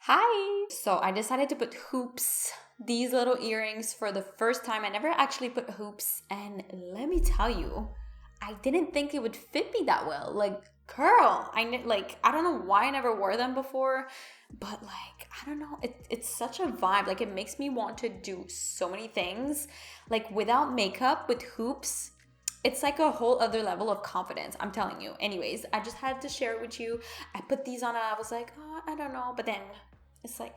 Hi! So I decided to put hoops, these little earrings, for the first time. I never actually put hoops, and let me tell you, I didn't think it would fit me that well. Like, girl, I don't know why I never wore them before, but like, I don't know, it's such a vibe. Like, it makes me want to do so many things. Like, without makeup, with hoops, it's like a whole other level of confidence, I'm telling you. Anyways, I just had to share it with you. I put these on and I was like, oh, I don't know, but then it's like,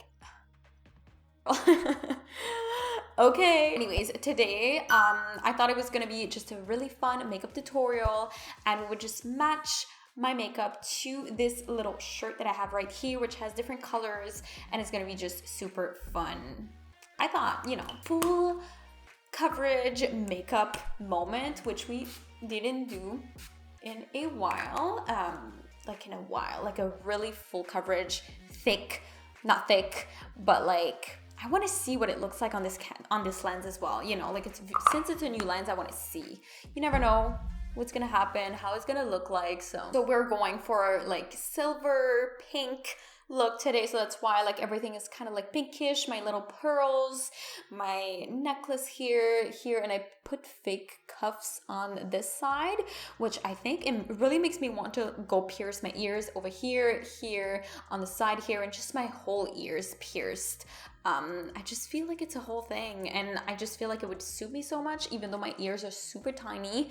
okay. Anyways, today, I thought it was gonna be just a really fun makeup tutorial, and we would just match my makeup to this little shirt that I have right here, which has different colors, and it's gonna be just super fun. I thought, full coverage makeup moment, which we didn't do in a while, like a really full coverage, not thick, but like, I want to see what it looks like on this lens as well. Since it's a new lens, I want to see. You never know what's gonna happen, how it's gonna look like. So we're going for like silver pink look today, so that's why like everything is kind of like pinkish. My little pearls, my necklace here, and I put fake cuffs on this side, which I think it really makes me want to go pierce my ears over here, on the side here, and just my whole ears pierced. I just feel like it's a whole thing, and I just feel like it would suit me so much, even though my ears are super tiny.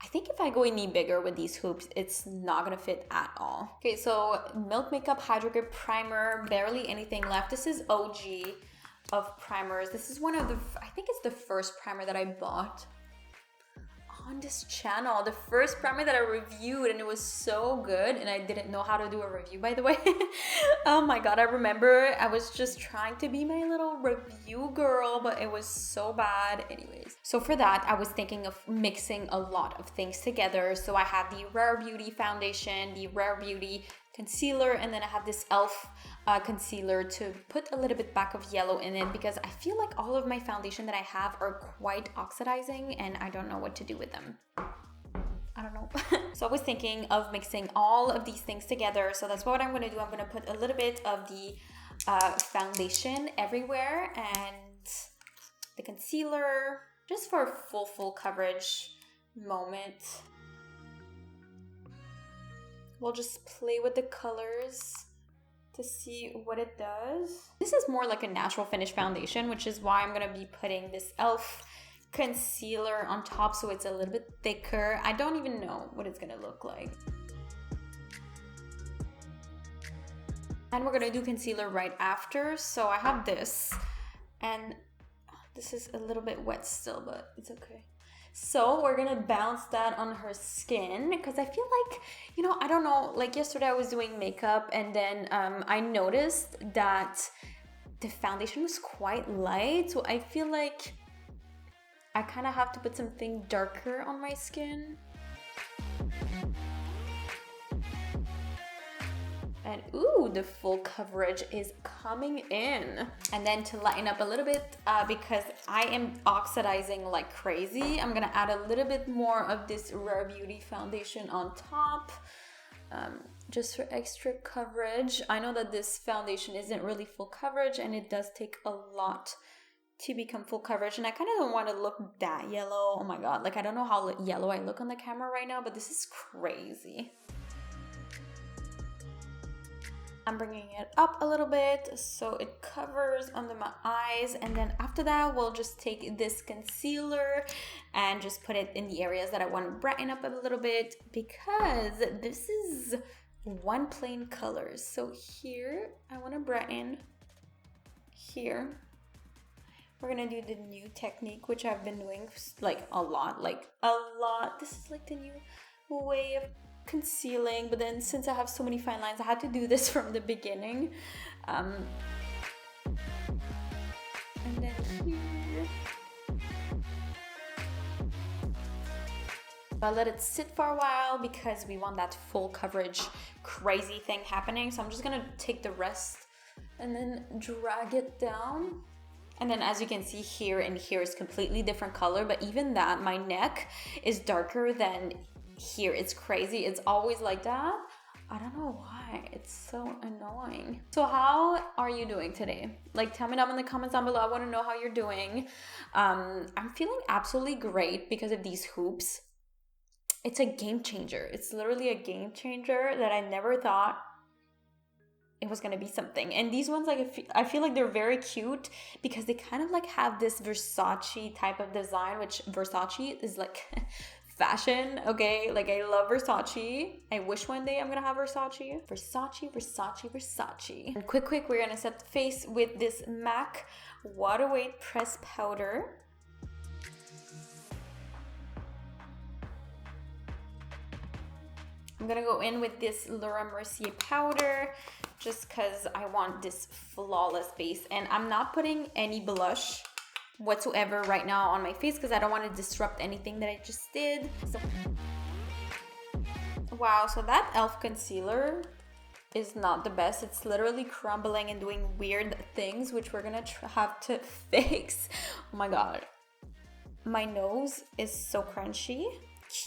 I think if I go any bigger with these hoops, it's not gonna fit at all. Okay, so Milk Makeup Hydrogrip Primer, barely anything left. This is OG of primers. This is one of the, I think it's the first primer that I bought on this channel. The first primer that I reviewed, and it was so good, and I didn't know how to do a review, by the way. Oh my god, I remember I was just trying to be my little review girl, but it was so bad. Anyways, so for that, I was thinking of mixing a lot of things together. So I have the Rare Beauty foundation, the Rare Beauty concealer, and then I have this e.l.f. Concealer to put a little bit back of yellow in it, because I feel like all of my foundation that I have are quite oxidizing, and I don't know what to do with them. I don't know. So I was thinking of mixing all of these things together. So that's what I'm going to do. I'm going to put a little bit of the foundation everywhere, and the concealer, just for a full coverage moment. We'll just play with the colors to see what it does. This is more like a natural finish foundation, which is why I'm gonna be putting this e.l.f. concealer on top, so it's a little bit thicker. I don't even know what it's gonna look like. And we're gonna do concealer right after. So I have this, and this is a little bit wet still, but it's okay. So we're gonna bounce that on her skin, because I feel like, I don't know, like yesterday I was doing makeup, and then I noticed that the foundation was quite light, so I feel like I kind of have to put something darker on my skin. And ooh, the full coverage is coming in. And then to lighten up a little bit, because I am oxidizing like crazy, I'm gonna add a little bit more of this Rare Beauty foundation on top, just for extra coverage. I know that this foundation isn't really full coverage, and it does take a lot to become full coverage, and I kind of don't want to look that yellow. Oh my god, like I don't know how yellow I look on the camera right now, but this is crazy. I'm bringing it up a little bit so it covers under my eyes, and then after that we'll just take this concealer and just put it in the areas that I want to brighten up a little bit, because this is one plain color. So here I want to brighten. Here we're gonna do the new technique, which I've been doing like a lot. This is like the new way of concealing, but then since I have so many fine lines, I had to do this from the beginning. And then here, I let it sit for a while because we want that full coverage crazy thing happening. So I'm just gonna take the rest and then drag it down. And then as you can see, here and here is completely different color, but even that, my neck is darker than here. It's crazy. It's always like that. I don't know why. It's so annoying. So how are you doing today? Like, tell me down in the comments down below. I want to know how you're doing. I'm feeling absolutely great because of these hoops. It's a game changer. It's literally a game changer that I never thought it was gonna be something. And these ones, like, I feel like they're very cute because they kind of like have this Versace type of design, which Versace is like fashion, okay? Like, I love Versace. I wish one day I'm gonna have Versace. Versace. And quick, we're gonna set the face with this MAC Waterweight Press Powder. I'm gonna go in with this Mercier powder just because I want this flawless base. And I'm not putting any blush whatsoever right now on my face because I don't want to disrupt anything that I just did. So, wow, so that e.l.f. concealer is not the best. It's literally crumbling and doing weird things, which we're gonna have to fix. Oh my god. My nose is so crunchy.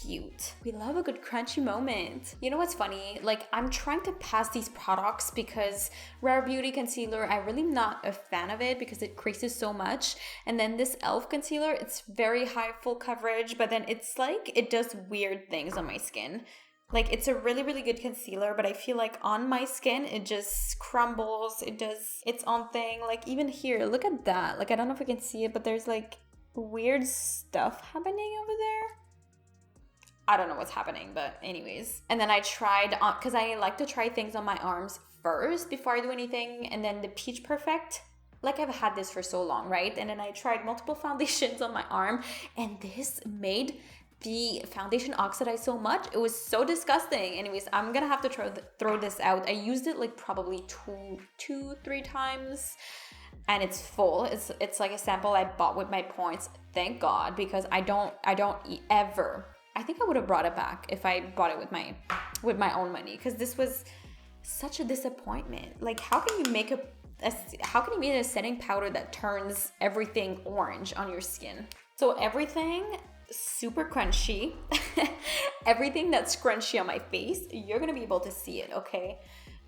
Cute. We love a good crunchy moment. You know what's funny? Like, I'm trying to pass these products because Rare Beauty concealer, I really am not a fan of it because it creases so much. And then this e.l.f. concealer, it's very high full coverage, but then it's like, it does weird things on my skin. Like, it's a really, really good concealer, but I feel like on my skin, it just crumbles. It does its own thing. Like, even here, look at that. Like, I don't know if you can see it, but there's like weird stuff happening over there. I don't know what's happening, but anyways. And then I tried, because I like to try things on my arms first before I do anything. And then the Peach Perfect, like, I've had this for so long, right? And then I tried multiple foundations on my arm, and this made the foundation oxidize so much. It was so disgusting. Anyways, I'm gonna have to throw this out. I used it like probably three times. And it's full. It's like a sample I bought with my points. Thank God, because I don't ever. I think I would have brought it back if I bought it with my own money, because this was such a disappointment. Like, how can you make a setting powder that turns everything orange on your skin? So everything super crunchy, everything that's crunchy on my face, you're gonna be able to see it, okay?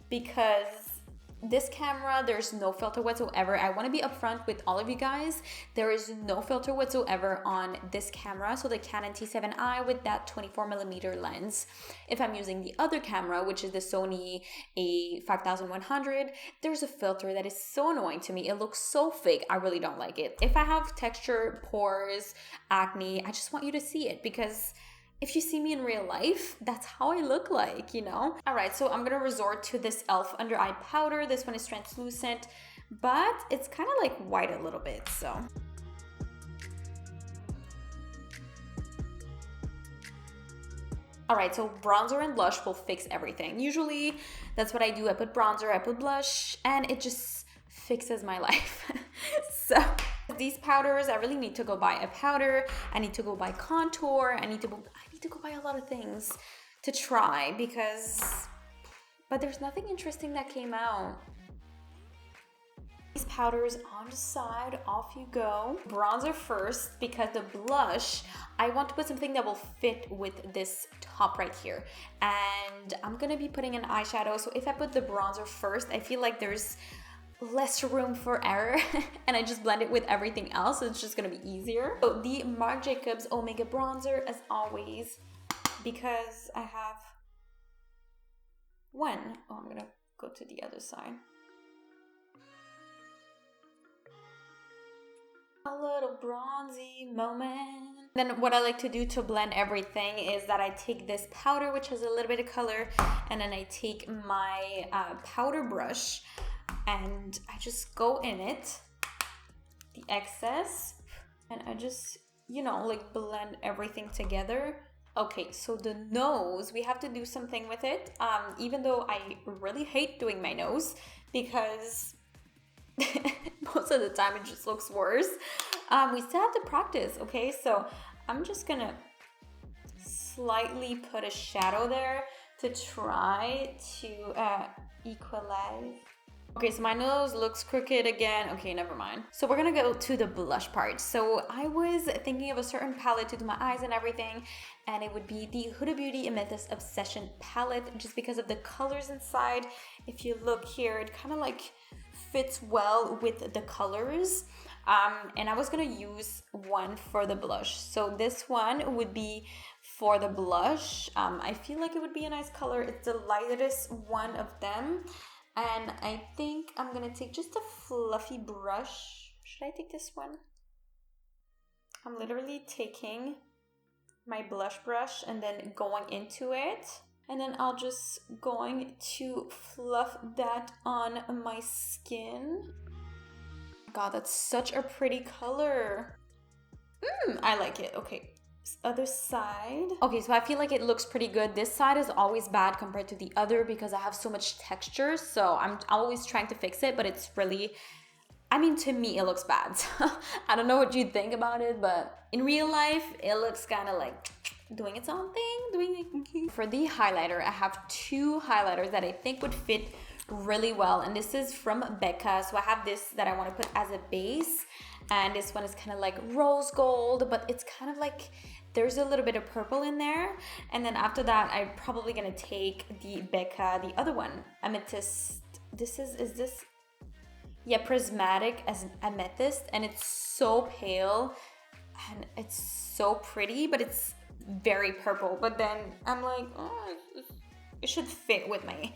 Because this camera, there's no filter whatsoever. I want to be upfront with all of you guys. There is no filter whatsoever on this camera. So the Canon T7i with that 24mm lens. If I'm using the other camera, which is the Sony A5100, there's a filter that is so annoying to me. It looks so fake. I really don't like it. If I have texture, pores, acne, I just want you to see it, because if you see me in real life, that's how I look like, you know? All right, so I'm gonna resort to this e.l.f. under eye powder. This one is translucent, but it's kind of like white a little bit, so. All right, so bronzer and blush will fix everything. Usually, that's what I do. I put bronzer, I put blush, and it just fixes my life. So these powders, I really need to go buy a powder. I need to go buy contour. I need to go buy a lot of things to try, but there's nothing interesting that came out. These powders on the side, off you go. Bronzer first, because the blush, I want to put something that will fit with this top right here. And I'm gonna be putting an eyeshadow, so if I put the bronzer first, I feel like there's less room for error and I just blend it with everything else, so it's just gonna be easier. So the Marc Jacobs Omega bronzer, as always, because I have one. Oh, I'm gonna go to the other side. A little bronzy moment. Then what I like to do to blend everything is that I take this powder, which has a little bit of color, and then I take my powder brush and I just go in it, the excess, and I just, you know, like blend everything together. Okay, so the nose, we have to do something with it, even though I really hate doing my nose because most of the time it just looks worse. We still have to practice, okay? So I'm just gonna slightly put a shadow there to try to equalize. Okay, so my nose looks crooked again. Okay, never mind. So we're gonna go to the blush part. So I was thinking of a certain palette to do my eyes and everything, and it would be the Huda Beauty Amethyst Obsession palette, just because of the colors inside. If you look here, it kind of like fits well with the colors. And I was gonna use one for the blush. So this one would be for the blush. I feel like it would be a nice color. It's the lightest one of them. And I think I'm gonna take just a fluffy brush. Should I take this one? I'm literally taking my blush brush and then going into it. And then I'll just going to fluff that on my skin. God, that's such a pretty color. I like it. Okay. Other side. Okay, so I feel like it looks pretty good. This side is always bad compared to the other because I have so much texture, so I'm always trying to fix it, but it's really, I mean, to me it looks bad. I don't know what you think about it, but in real life it looks kind of like doing its own thing. For the highlighter, I have two highlighters that I think would fit really well, and this is from Becca. So I have this that I want to put as a base, and this one is kind of like rose gold, but it's kind of like there's a little bit of purple in there. And then after that, I'm probably gonna take the Becca, the other one, Amethyst. Is this? Yeah, prismatic as Amethyst, and it's so pale and it's so pretty, but it's very purple. But then I'm like, oh, it should fit with my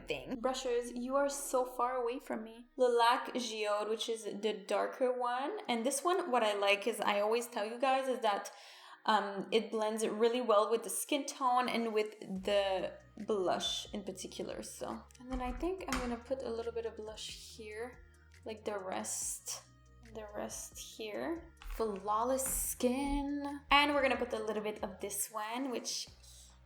thing. Brushes, you are so far away from me. Lilac Geode, which is the darker one. And this one, what I like is, I always tell you guys, is that it blends really well with the skin tone and with the blush in particular. So, and then I think I'm gonna put a little bit of blush here, like the rest here. Flawless Skin. And we're gonna put a little bit of this one, which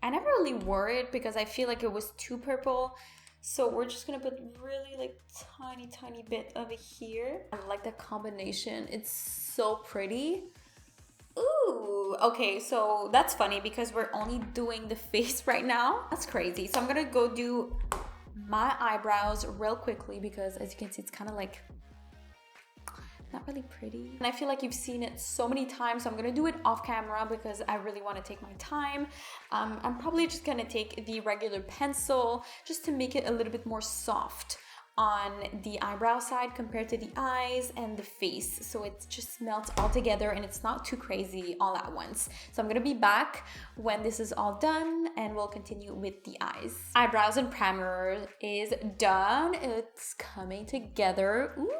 I never really wore it because I feel like it was too purple. So we're just gonna put really like tiny bit of it here. I like the combination. It's so pretty. Ooh, okay, so that's funny because we're only doing the face right now. That's crazy. So I'm gonna go do my eyebrows real quickly because, as you can see, it's kind of like not really pretty. And I feel like you've seen it so many times, so I'm gonna do it off camera because I really want to take my time. I'm probably just gonna take the regular pencil just to make it a little bit more soft on the eyebrow side compared to the eyes and the face, so it just melts all together and it's not too crazy all at once. So I'm gonna be back when this is all done and we'll continue with the eyes. Eyebrows and primer is done. It's coming together. Ooh.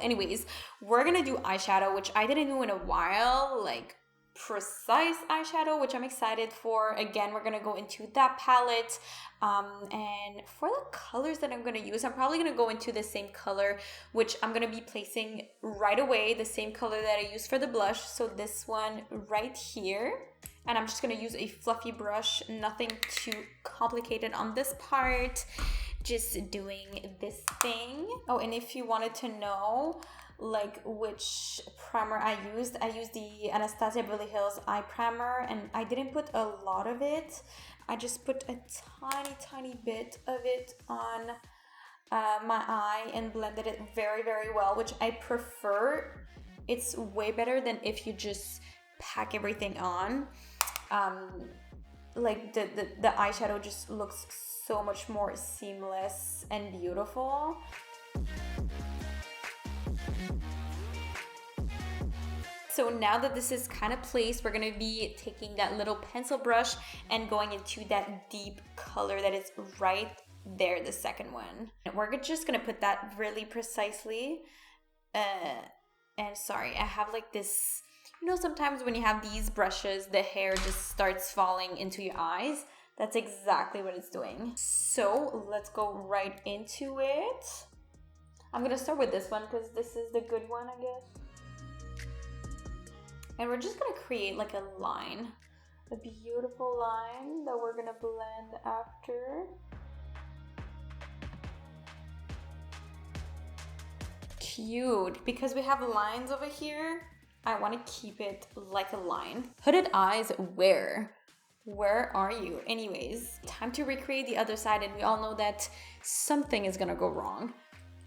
Anyways, we're gonna do eyeshadow, which I didn't do in a while, like precise eyeshadow, which I'm excited for. Again, we're gonna go into that palette, and for the colors that I'm gonna use, I'm probably gonna go into the same color, which I'm gonna be placing right away, the same color that I used for the blush. So this one right here. And I'm just gonna use a fluffy brush, nothing too complicated on this part. Just doing this thing. Oh, and if you wanted to know like which primer I used the Anastasia Beverly Hills eye primer, and I didn't put a lot of it. I just put a tiny bit of it on my eye and blended it very well, which I prefer. It's way better than if you just pack everything on. Like the eyeshadow just looks so much more seamless and beautiful. So now that this is kind of placed, we're gonna be taking that little pencil brush and going into that deep color that is right there, the second one. And we're just gonna put that really precisely. And sorry, I have like this, you know, sometimes when you have these brushes, the hair just starts falling into your eyes. That's exactly what it's doing. So let's go right into it. I'm gonna start with this one because this is the good one, I guess. And we're just gonna create like a line, a beautiful line that we're gonna blend after. Cute, because we have lines over here, I want to keep it like a line. Hooded eyes where? Where are you? Anyways, time to recreate the other side, and we all know that something is gonna go wrong.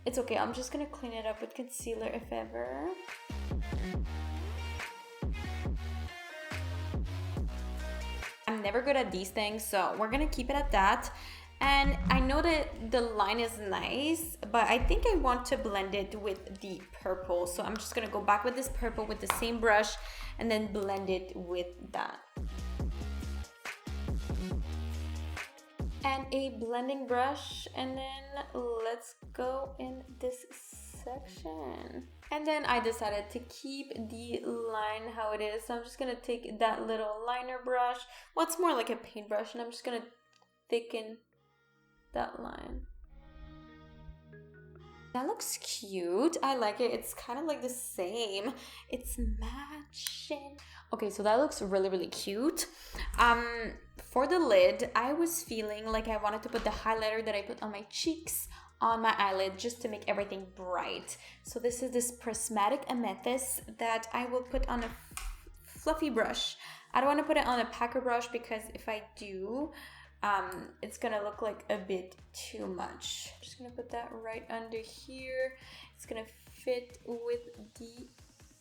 It's okay, I'm just gonna clean it up with concealer if ever. I'm never good at these things, so we're gonna keep it at that. And I know that the line is nice, but I think I want to blend it with the purple. So I'm just gonna go back with this purple with the same brush and then blend it with that. And a blending brush, and then let's go in this section. And then I decided to keep the line how it is. So I'm just gonna take that little liner brush. Well, it's more like a paintbrush, and I'm just gonna thicken that line. That looks cute. I like it. It's kind of like the same. It's matching. Okay, so that looks really, really cute. For the lid, I was feeling like I wanted to put the highlighter that I put on my cheeks on my eyelid just to make everything bright. So this is this prismatic amethyst that I will put on a fluffy brush. I don't want to put it on a packer brush because if I do, it's gonna look like a bit too much. I'm just gonna put that right under here. It's gonna fit with the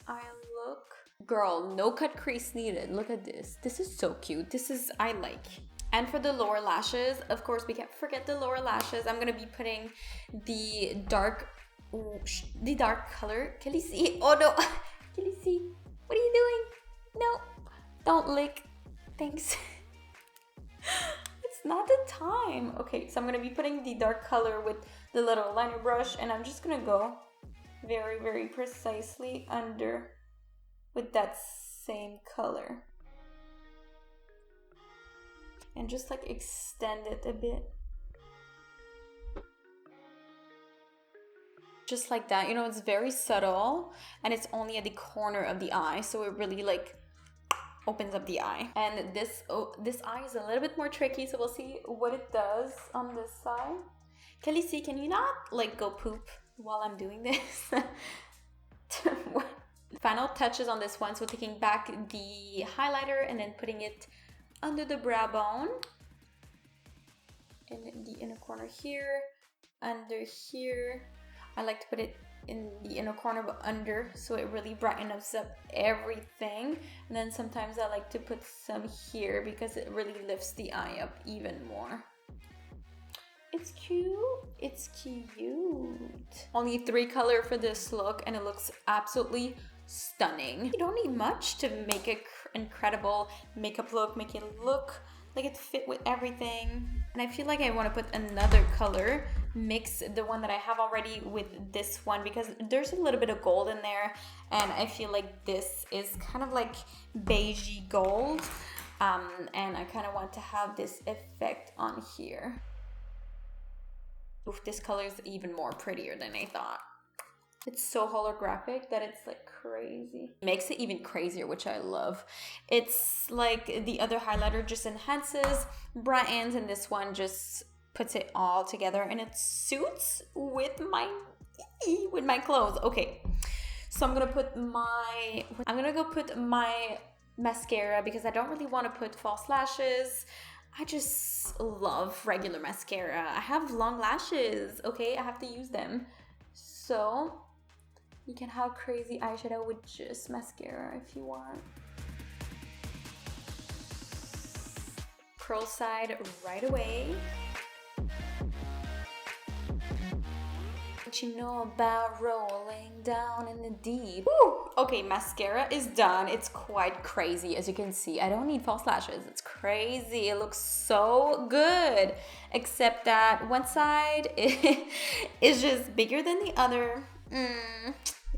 eye look. Girl, no cut crease needed. Look at this. This is so cute. This is, I like. And for the lower lashes, of course, we can't forget the lower lashes. I'm gonna be putting the dark color. Can you see? Oh no, can you see? What are you doing? No, don't lick. Thanks. It's not the time. Okay, so I'm gonna be putting the dark color with the little liner brush, and I'm just gonna go very, very precisely under with that same color. And just like extend it a bit. Just like that. You know, it's very subtle and it's only at the corner of the eye. So it really like opens up the eye. And this eye is a little bit more tricky. So we'll see what it does on this side. Kelly C, can you not like go poop while I'm doing this? Final touches on this one. So taking back the highlighter and then putting it under the brow bone, in the inner corner here, under here. I like to put it in the inner corner but under, so it really brightens up everything. And then sometimes I like to put some here because it really lifts the eye up even more. It's cute. It's cute. Only 3 color for this look and it looks absolutely stunning. You don't need much to make an incredible makeup look, make it look like it fit with everything. And I feel like I want to put another color, mix the one that I have already with this one because there's a little bit of gold in there and I feel like this is kind of like beigey gold, and I kind of want to have this effect on here. Oof, this color is even more prettier than I thought. It's so holographic that it's like crazy. Makes it even crazier, which I love. It's like the other highlighter just enhances, brightens, and this one just puts it all together and it suits with my clothes. Okay, so I'm gonna go put my mascara because I don't really want to put false lashes. I just love regular mascara. I have long lashes, okay? I have to use them. So you can have crazy eyeshadow with just mascara if you want. Curl side right away. What you know about rolling down in the deep? Woo! Okay, mascara is done. It's quite crazy, as you can see. I don't need false lashes. It's crazy. It looks so good. Except that one side is just bigger than the other.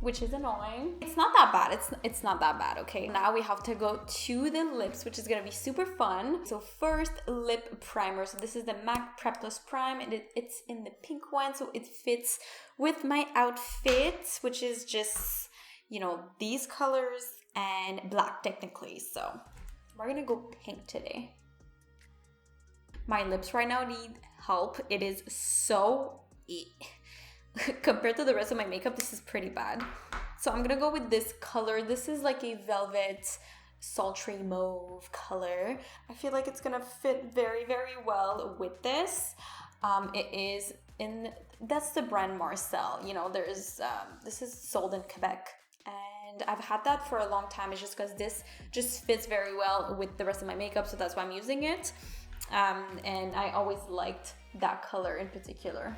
Which is annoying. It's not that bad. It's not that bad, okay? Now we have to go to the lips, which is gonna be super fun. So first, lip primer. So this is the MAC Prep Plus Prime, and it's in the pink one, so it fits with my outfit, which is just, you know, these colors and black technically. So we're gonna go pink today. My lips right now need help. It is so... compared to the rest of my makeup, this is pretty bad. So I'm gonna go with this color. This is like a velvet sultry mauve color. I feel like it's gonna fit very, very well with this. That's the brand Marcel. You know, this is sold in Quebec. And I've had that for a long time. It's just because this just fits very well with the rest of my makeup, so that's why I'm using it. And I always liked that color in particular.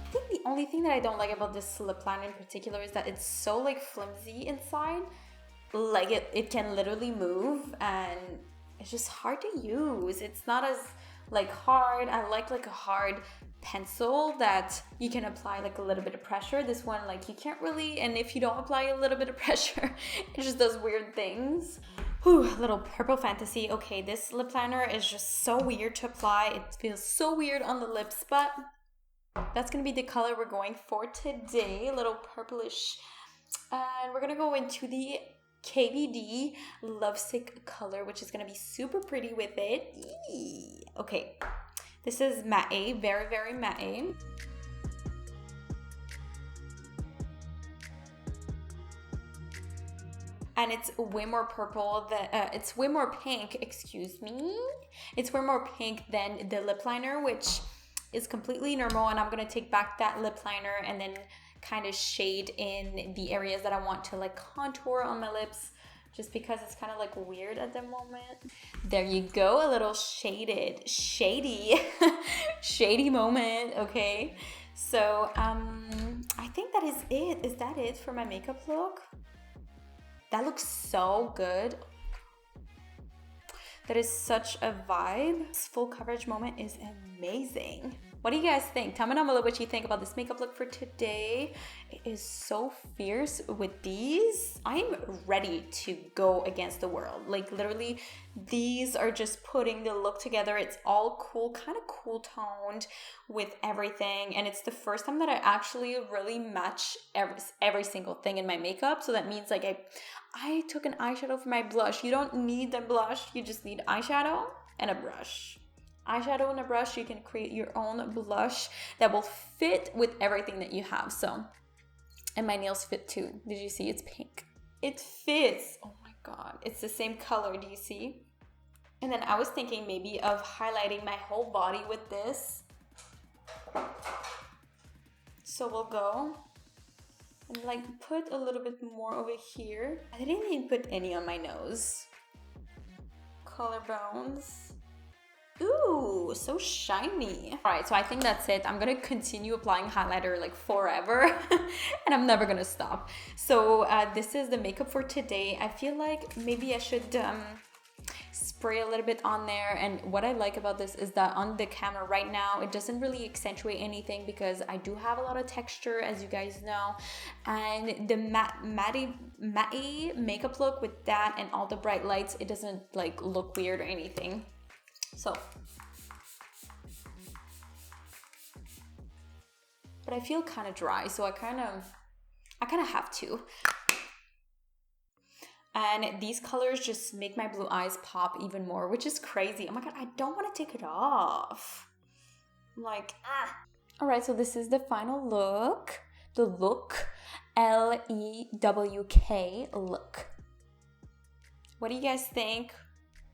I think the only thing that I don't like about this lip liner in particular is that it's so like flimsy inside. Like it can literally move and it's just hard to use. It's not as like hard. I like a hard pencil that you can apply like a little bit of pressure. This one, like you can't really, and if you don't apply a little bit of pressure, it just does weird things. Whew, little purple fantasy. Okay, this lip liner is just so weird to apply. It feels so weird on the lips, but that's gonna be the color we're going for today, a little purplish. And we're gonna go into the KVD Lovesick color, which is gonna be super pretty with it. Eee. Okay, this is matte, very, very matte. And it's way more purple it's way more pink, excuse me. It's way more pink than the lip liner, which is completely normal. And I'm gonna take back that lip liner and then kind of shade in the areas that I want to like contour on my lips, just because it's kind of like weird at the moment. There you go, a little shady shady moment. Okay, so I think that is it. Is that it for my makeup look? That looks so good. That is such a vibe. This full coverage moment is amazing. What do you guys think? Tell me down below what you think about this makeup look for today. It is so fierce with these. I'm ready to go against the world. Like literally, these are just putting the look together. It's all cool, kind of cool toned with everything. And it's the first time that I actually really match every single thing in my makeup. So that means like I took an eyeshadow for my blush. You don't need the blush. You just need eyeshadow and a brush. Eyeshadow and a brush, you can create your own blush that will fit with everything that you have. So, and my nails fit too. Did you see? It's pink. It fits. Oh my god, it's the same color. Do you see? And then I was thinking maybe of highlighting my whole body with this. So we'll go and like put a little bit more over here. I didn't even put any on my nose. Collarbones. Ooh, so shiny. All right, so I think that's it. I'm gonna continue applying highlighter like forever and I'm never gonna stop. So this is the makeup for today. I feel like maybe I should spray a little bit on there. And what I like about this is that on the camera right now, it doesn't really accentuate anything because I do have a lot of texture, as you guys know. And the matte makeup look with that and all the bright lights, it doesn't like look weird or anything. So, but I feel kind of dry, so I kind of have to. And these colors just make my blue eyes pop even more, which is crazy. Oh my god, I don't want to take it off. I'm like, ah. All right, so this is the final look. The look, L-E-W-K, look. What do you guys think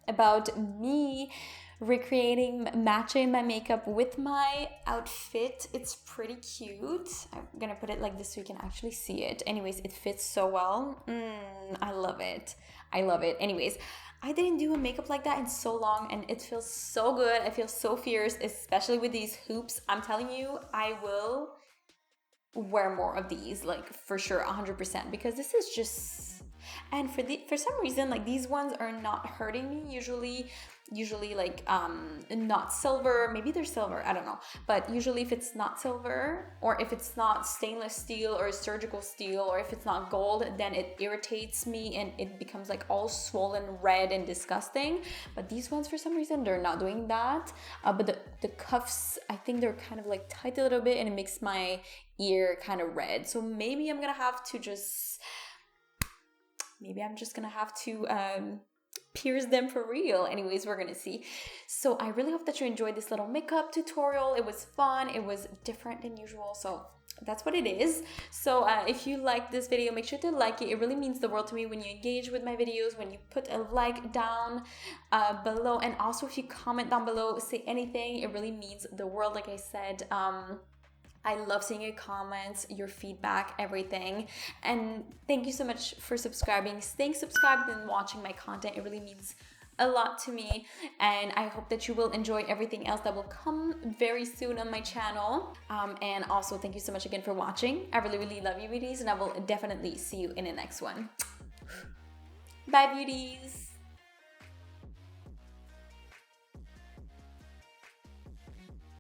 about me recreating, matching my makeup with my outfit? It's pretty cute. I'm gonna put it like this so you can actually see it. Anyways, it fits so well. I love it. I love it. Anyways, I didn't do a makeup like that in so long and it feels so good. I feel so fierce, especially with these hoops. I'm telling you, I will wear more of these, like for sure, 100%, because this is just, and for some reason, like these ones are not hurting me usually like not silver, maybe they're silver, I don't know, but usually if it's not silver or if it's not stainless steel or surgical steel or if it's not gold, then it irritates me and it becomes like all swollen red and disgusting. But these ones, for some reason, they're not doing that. But the cuffs, I think they're kind of like tight a little bit and it makes my ear kind of red. So maybe I'm gonna have to just pierce them for real. Anyways, we're gonna see. So I really hope that you enjoyed this little makeup tutorial. It was fun, it was different than usual, so that's what it is. So if you like this video, make sure to like it. It really means the world to me when you engage with my videos, when you put a like down below, and also if you comment down below, say anything, it really means the world. Like I said, I love seeing your comments, your feedback, everything. And thank you so much for subscribing, staying subscribed and watching my content. It really means a lot to me, and I hope that you will enjoy everything else that will come very soon on my channel. And also thank you so much again for watching. I really love you, beauties, and I will definitely see you in the next one. Bye, beauties.